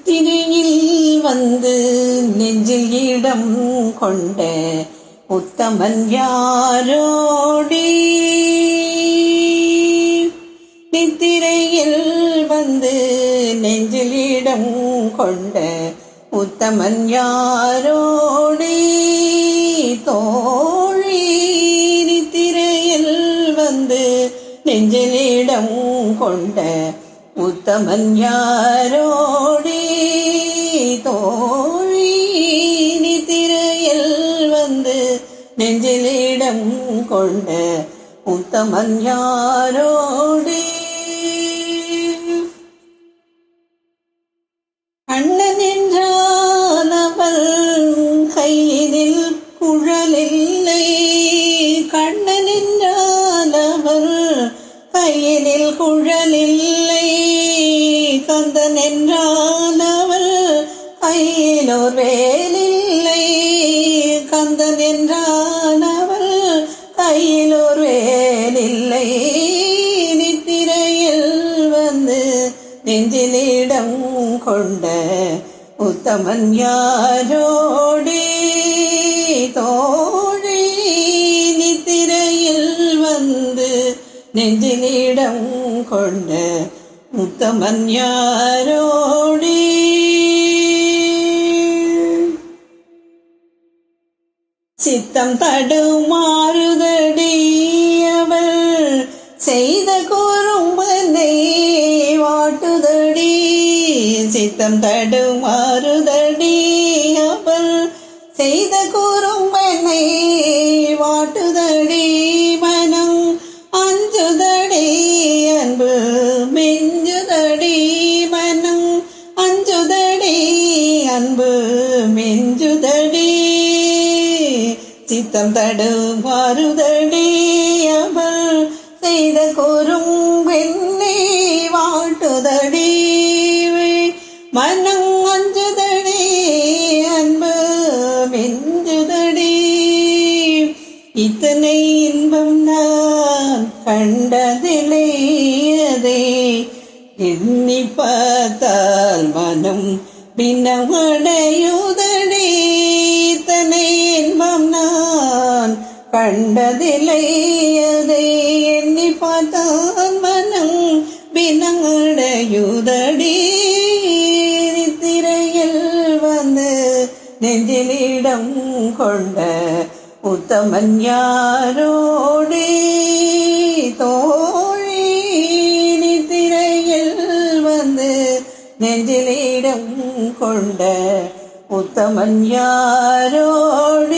திரையில் வந்து நெஞ்சில் இடம் கொண்ட உத்தமன் யாரோடி? நித்திரையில் வந்து நெஞ்சில் இடம் கொண்ட உத்தமன் யாரோடி? தோழி நித்திரையில் வந்து நெஞ்சில் இடம் கொண்ட உத்தமன் யாரோடி? தோழி நித்திரையில் வந்து நெஞ்சில் இடம் கொண்ட உத்தமன் யாரோடி? அண்ணன் என்றால் அவள் கையினில் குழலில்லை. கண்ணன் என்றால் அவள் கையினில் குழலில்லை. கந்தன் என்றால் அவள் கையிலோர் வேலில்லை. கந்தன் என்றால் அவள் கையிலோர் வேலில்லை. நித்திரையில் வந்து நெஞ்சிலிடம் கொண்ட உத்தமன் யாரோடி? தோழி நித்திரையில் வந்து நெஞ்சிலிடம் கொண்ட உத்தமன் யாரோடி? சித்தம் தடுமாறுதடி அவள் செய்த குறும்பனை வாட்டுதடி. சித்தம் தடுமாறுதடி அவள் செய்த குறும்பனை வாட்டுதடி. மனம் அஞ்சுதடி அன்பு மெஞ்சுதடி. மனம் அஞ்சுதடி அன்பு மெஞ்சுதடி. சித்தம் தடுமாறுதடி அவள் செய்த குறும்பெண்ணை வாட்டுதடி. மனம் அஞ்சுதடி அன்பு மெஞ்சுதடி. இத்தனை இன்பம் நான் கண்டதில்லை. அதை எண்ணி பார்த்தால் மனம் பின்னமடையுதடி. இத்தனை இன்பம் நான் கண்டதில்லை. அதை எண்ணி பார்த்தால் மனம் பின்னமடையுதடி. நித்திரையில் வந்து நெஞ்சிலிடம் கொண்ட உத்தமன் யாரோடி? தோழி நித்திரையில் வந்து நெஞ்சிலிடம் கொண்ட உத்தமன் யாரோடி?